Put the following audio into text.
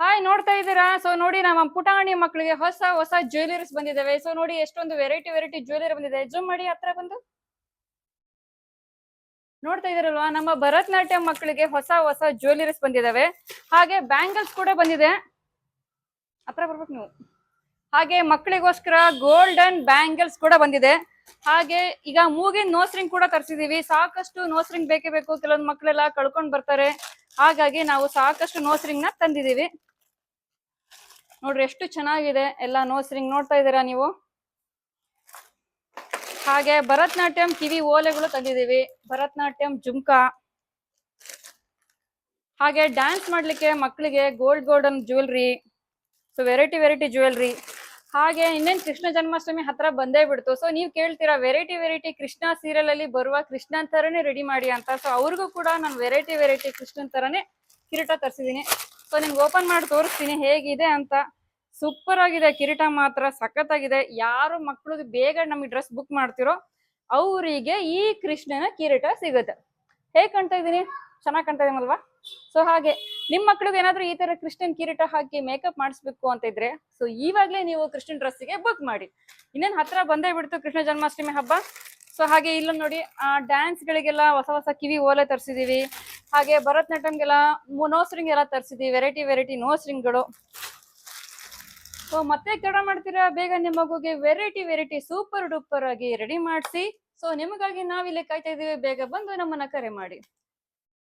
Hi, ನೋಡ್ತಾ ಇದ್ದೀರಾ? So ನೋಡಿ, ನಮ್ಮ ಪುಟಾಣಿ ಮಕ್ಕಳಿಗೆ ಹೊಸ ಹೊಸ ಜ್ಯುವೆಲರೀಸ್ ಬಂದಿದ್ದಾವೆ. ಸೊ ನೋಡಿ, ಎಷ್ಟೊಂದು ವೆರೈಟಿ ಜ್ಯುವೆಲರಿ ಬಂದಿದೆ. ಜೂಮ್ ಮಾಡಿ ಹತ್ರ ಬಂದು ನೋಡ್ತಾ ಇದೀರಲ್ವಾ, ನಮ್ಮ ಭರತನಾಟ್ಯಂ ಮಕ್ಕಳಿಗೆ ಹೊಸ ಹೊಸ ಜ್ಯುವೆಲರೀಸ್ ಬಂದಿದ್ದಾವೆ. ಹಾಗೆ ಬ್ಯಾಂಗಲ್ಸ್ ಕೂಡ ಬಂದಿದೆ. ಹತ್ರ ಬರ್ಬೇಕು ನೀವು. ಹಾಗೆ ಮಕ್ಕಳಿಗೋಸ್ಕರ ಗೋಲ್ಡನ್ ಬ್ಯಾಂಗಲ್ಸ್ ಕೂಡ ಬಂದಿದೆ. ಹಾಗೆ ಈಗ ಮೂಗಿನ ನೋಸ್ರಿಂಗ್ ಕೂಡ ತರಿಸಿದೀವಿ. ಸಾಕಷ್ಟು ನೋಸ್ರಿಂಗ್ ಬೇಕೇ ಬೇಕು. ಕೆಲವೊಂದು ಮಕ್ಕಳೆಲ್ಲ ಕಳ್ಕೊಂಡ್ ಬರ್ತಾರೆ. ಹಾಗಾಗಿ ನಾವು ಸಾಕಷ್ಟು ನೋಸ್ರಿಂಗ್ ನ ತಂದಿದೀವಿ. ನೋಡ್ರಿ ಎಷ್ಟು ಚೆನ್ನಾಗಿದೆ ಎಲ್ಲ ನೋಸ್ರಿಂಗ್. ನೋಡ್ತಾ ಇದ್ದೀರಾ ನೀವು. ಹಾಗೆ ಭರತನಾಟ್ಯಂ ಕಿವಿ ಓಲೆಗಳು ತಂದಿದೀವಿ. ಭರತನಾಟ್ಯಂ ಜುಮ್ಕಾ. ಹಾಗೆ ಡ್ಯಾನ್ಸ್ ಮಾಡ್ಲಿಕ್ಕೆ ಮಕ್ಕಳಿಗೆ golden jewellery. So variety jewellery. ಹಾಗೆ ಇನ್ನೇನ್ ಕೃಷ್ಣ ಜನ್ಮಾಷ್ಟಮಿ ಹತ್ರ ಬಂದೇ ಬಿಡ್ತು. ಸೊ ನೀವ್ ಕೇಳ್ತೀರಾ ವೆರೈಟಿ ಕೃಷ್ಣ ಸೀರಿಯಲ್ ಅಲ್ಲಿ ಬರುವ ಕೃಷ್ಣನ್ ತರನೇ ರೆಡಿ ಮಾಡಿ ಅಂತ. ಸೊ ಅವ್ರಿಗೂ ಕೂಡ ನಾನು ವೆರೈಟಿ ಕೃಷ್ಣನ್ ತರನೇ ಕಿರೀಟ ತರಿಸಿದೀನಿ. ಸೊ ನಿಮ್ಗೆ ಓಪನ್ ಮಾಡಿ ತೋರಿಸ್ತೀನಿ ಹೇಗಿದೆ ಅಂತ. ಸೂಪರ್ ಆಗಿದೆ ಕಿರೀಟ, ಮಾತ್ರ ಸಖತ್ತಾಗಿದೆ. ಯಾರು ಮಕ್ಳಿಗೆ ಬೇಗ ನಮಗೆ ಡ್ರೆಸ್ ಬುಕ್ ಮಾಡ್ತಿರೋ ಅವರಿಗೆ ಈ ಕೃಷ್ಣನ ಕಿರೀಟ ಸಿಗುತ್ತೆ. ಹೇಗ್ ಕಾಣ್ತಾ ಇದೀನಿ? ಚೆನ್ನಾಗಿ ಕಾಣ್ತಾ ಇದೀನಲ್ವಾ? ಸೊ ಹಾಗೆ ನಿಮ್ ಮಕ್ಳಿಗೆ ಏನಾದ್ರೂ ಈ ತರ ಕೃಷ್ಣನ್ ಕಿರೀಟ ಹಾಕಿ ಮೇಕಪ್ ಮಾಡಿಸ್ಬೇಕು ಅಂತ ಇದ್ರೆ ಸೊ ಇವಾಗ್ಲೇ ನೀವು ಕೃಷ್ಣನ್ ಡ್ರೆಸ್ಸಿಗೆ ಬುಕ್ ಮಾಡಿ. ಇನ್ನೇನ್ ಹತ್ರ ಬಂದೇ ಬಿಡ್ತು ಕೃಷ್ಣ ಜನ್ಮಾಷ್ಟಮಿ ಹಬ್ಬ. ಸೊ ಹಾಗೆ ಇಲ್ಲ ನೋಡಿ, ಡ್ಯಾನ್ಸ್ ಗಳಿಗೆಲ್ಲ ಹೊಸ ಕಿವಿ ಓಲೆ ತರಿಸಿದೀವಿ. ಹಾಗೆ ಭರತನಾಟ್ಯಂಗೆಲ್ಲ ನೋಸ್ರಿಂಗ್ ಎಲ್ಲ ತರಿಸಿದೀವಿ. ವೆರೈಟಿ ನೋಸ್ರಿಂಗ್ಗಳು. ಸೊ ಮತ್ತೆ ತಡ ಮಾಡ್ತೀರಾ? ಬೇಗ ನಿಮ್ಮ ಮಗುಗೆ ವೆರೈಟಿ ಸೂಪರ್ ಡೂಪರ್ ಆಗಿ ರೆಡಿ ಮಾಡಿಸಿ. ಸೊ ನಿಮಗಾಗಿ ನಾವಿಲ್ಲಿ ಕಾಯ್ತಾ ಇದೀವಿ. ಬೇಗ ಬಂದು ನಮ್ಮನ್ನ ಕರೆ ಮಾಡಿ.